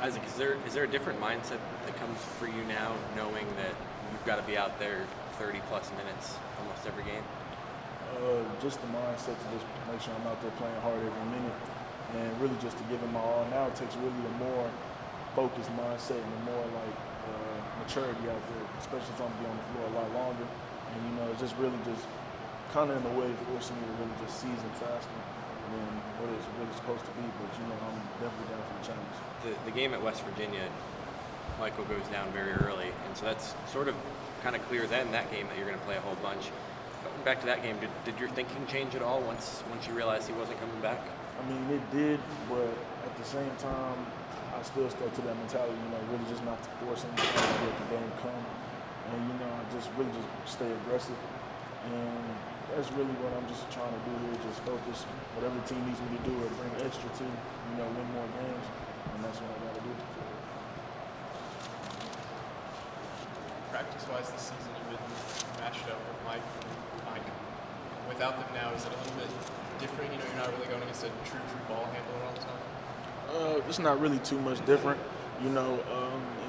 Isaac, is there a different mindset that comes for you now, knowing that you've got to be out there 30-plus minutes almost every game? Just the mindset to just make sure I'm out there playing hard every minute, and really just to give it my all. Now it takes really a more focused mindset and a more maturity out there, especially if I'm gonna be on the floor a lot longer. And it's just really just kind of in a way forcing me to really just season faster than what it's really supposed to be. But I'm definitely down for the challenge. The game at West Virginia, Michael goes down very early, and so that's sort of kind of clear then, that game, that you're going to play a whole bunch. Going back to that game, did your thinking change at all once you realized he wasn't coming back? I mean, it did, but at the same time, I still stuck to that mentality, really just not to force anything to let the game come. And, I just really just stay aggressive. And that's really what I'm just trying to do here, just focus. Whatever the team needs me to do or bring extra to, win more games. And that's what I got to do. Practice-wise this season, you've been matched up with Mike. Without them now, is it a little bit different? You're not really going against a true ball handler all the time? It's not really too much different. In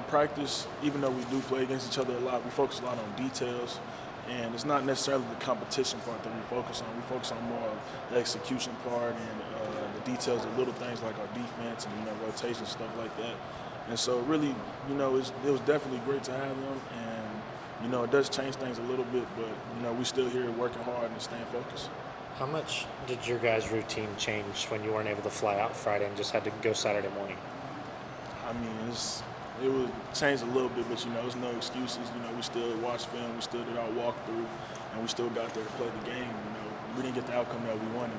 practice, even though we do play against each other a lot, we focus a lot on details. And it's not necessarily the competition part that we focus on. We focus on more of the execution part and the details of little things like our defense and, rotation, stuff like that. And so really, it was definitely great to have them. And, it does change things a little bit, but, we still here working hard and staying focused. How much did your guys' routine change when you weren't able to fly out Friday and just had to go Saturday morning? I mean, it would change a little bit, but there's no excuses. We still watched film, we still did our walkthrough, and we still got there to play the game. We didn't get the outcome that we wanted,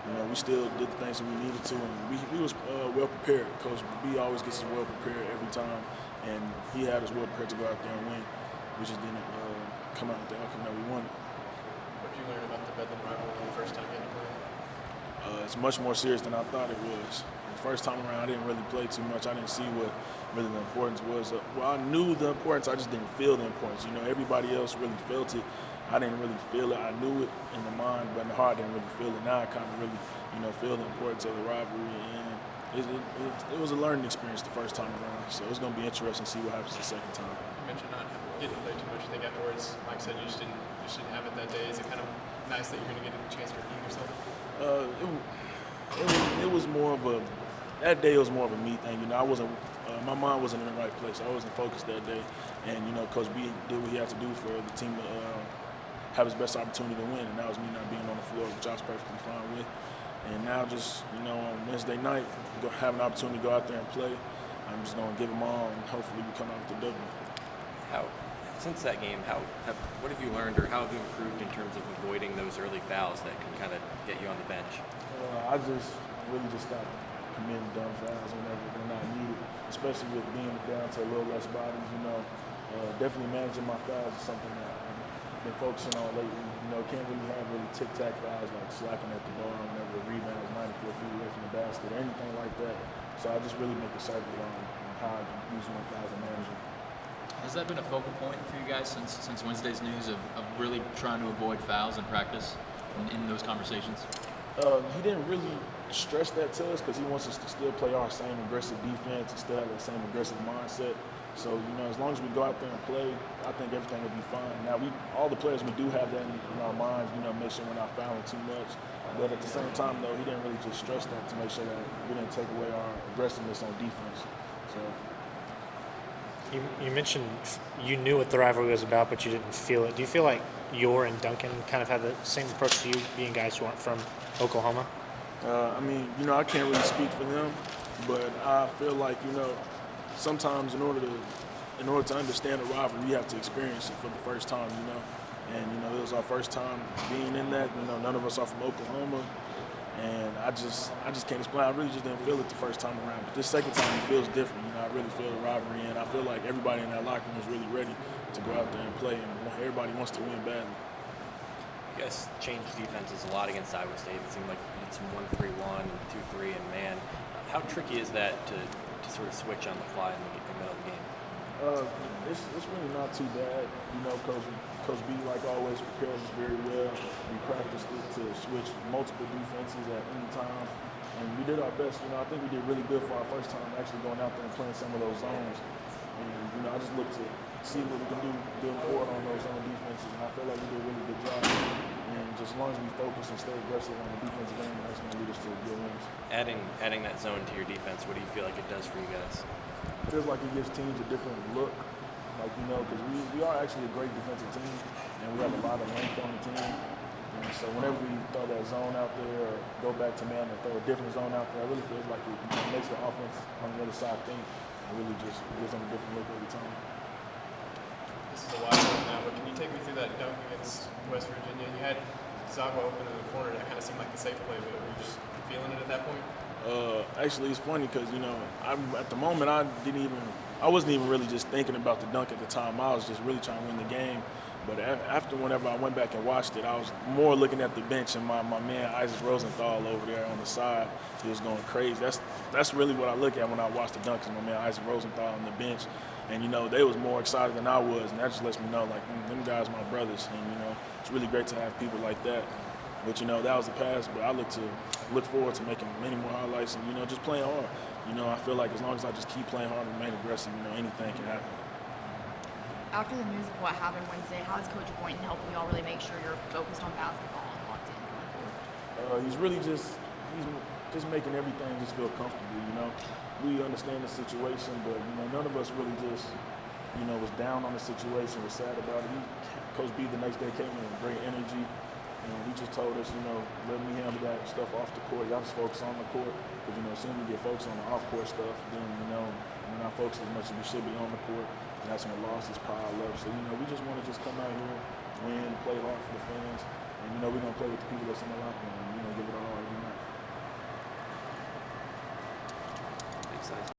but we still did the things that we needed to, and we was well prepared. Coach B always gets us well prepared every time, and he had us well prepared to go out there and win. We just didn't come out with the outcome that we wanted. What did you learn about the Bedlam rivalry the first time getting to play? It's much more serious than I thought it was. The first time around, I didn't really play too much. I didn't see what really the importance was. I knew the importance, I just didn't feel the importance. Everybody else really felt it. I didn't really feel it. I knew it in the mind, but in the heart, I didn't really feel it. Now I kind of really, feel the importance of the rivalry. And it was a learning experience the first time around. So it's going to be interesting to see what happens the second time. You mentioned not getting to play too much. I think afterwards, Mike said you just didn't have it that day. Is it kind of nice that you're going to get a chance to redeem yourself? It was more of that day was more of a me thing. I wasn't, my mind wasn't in the right place. I wasn't focused that day. And, Coach B did what he had to do for the team to have his best opportunity to win. And that was me not being on the floor, which I was perfectly fine with. And now just, on Wednesday night, have an opportunity to go out there and play. I'm just going to give them all, and hopefully we come out with the W. Since that game, what have you learned, or how have you improved in terms of avoiding those early fouls that can kind of get you on the bench? I just really just stopped committing dumb fouls whenever they're not needed, especially with being down to a little less bodies. Definitely managing my fouls is something that I've been focusing on lately. Can't really have tic-tac fouls like slacking at the bar whenever the rebound is 94 feet away from the basket or anything like that. So I just really make a circle on how I can use my fouls and manage them. Has that been a focal point for you guys since Wednesday's news of really trying to avoid fouls in practice in those conversations? He didn't really stress that to us because he wants us to still play our same aggressive defense and still have that same aggressive mindset. So, as long as we go out there and play, I think everything will be fine. Now, all the players, we do have that in our minds, make sure we're not fouling too much. But at the same time, though, he didn't really just stress that to make sure that we didn't take away our aggressiveness on defense. So. You mentioned you knew what the rivalry was about, but you didn't feel it. Do you feel like Yor and Duncan kind of had the same approach to you, being guys who aren't from Oklahoma? I can't really speak for them, but I feel like, sometimes in order to understand a rivalry, you have to experience it for the first time, And, it was our first time being in that. None of us are from Oklahoma. And I just can't explain. I really just didn't feel it the first time around. But this second time, it feels different. I really feel the rivalry, and I feel like everybody in that locker room is really ready to go out there and play, and everybody wants to win badly. You guys changed defenses a lot against Iowa State. It seemed like you did some 1-3-1, 2-3, and man. How tricky is that to sort of switch on the fly in the middle of the game? It's really not too bad. Coach B, like always, prepares us very well. We practiced it to switch multiple defenses at any time. And we did our best. You know, I think we did really good for our first time actually going out there and playing some of those zones. And, you know, I just look to see what we can do going forward on those zone defenses. And I feel like we did a really good job. And just as long as we focus and stay aggressive on the defensive end, that's going to lead us to good wins. Adding that zone to your defense, what do you feel like it does for you guys? It feels like it gives teams a different look. Like, you know, because we are actually a great defensive team, and we have a lot of length on the team. And so whenever we throw that zone out there or go back to man or throw a different zone out there, it really feels like it makes the offense on the other side think and really just gives them a different look every time. This is a wild one now, but can you take me through that dunk against West Virginia? You had Zaga open in the corner. That kind of seemed like the safe play, but were you just feeling it at that point? Actually, it's funny because, you know, at the moment I wasn't even really just thinking about the dunk at the time. I was just really trying to win the game. But whenever I went back and watched it, I was more looking at the bench and my man Isaac Rosenthal over there on the side. He was going crazy. That's really what I look at when I watch the dunks. My man Isaac Rosenthal on the bench, and you know they was more excited than I was, and that just lets me know like them guys my brothers, and you know it's really great to have people like that. But you know that was the past. But I look forward to making many more highlights and you know just playing hard. You know I feel like as long as I just keep playing hard and remain aggressive, you know anything can happen. After the news of what happened Wednesday, how is Coach Boynton helping y'all really make sure you're focused on basketball and locked in going forward? He's really just making everything just feel comfortable. You know, we understand the situation, but you know none of us really just you know was down on the situation, was sad about it. Coach B the next day came in with great energy, and he just told us, you know, let me handle that stuff off the court. Y'all just focus on the court, because you know as soon as we get focused on the off court stuff, then you know we're not focused as much as we should be on the court. And that's when the losses pile up. So, you know, we just want to just come out here, win, play hard for the fans. And, you know, we're going to play with the people that's in the locker room and, you know, give it all every night.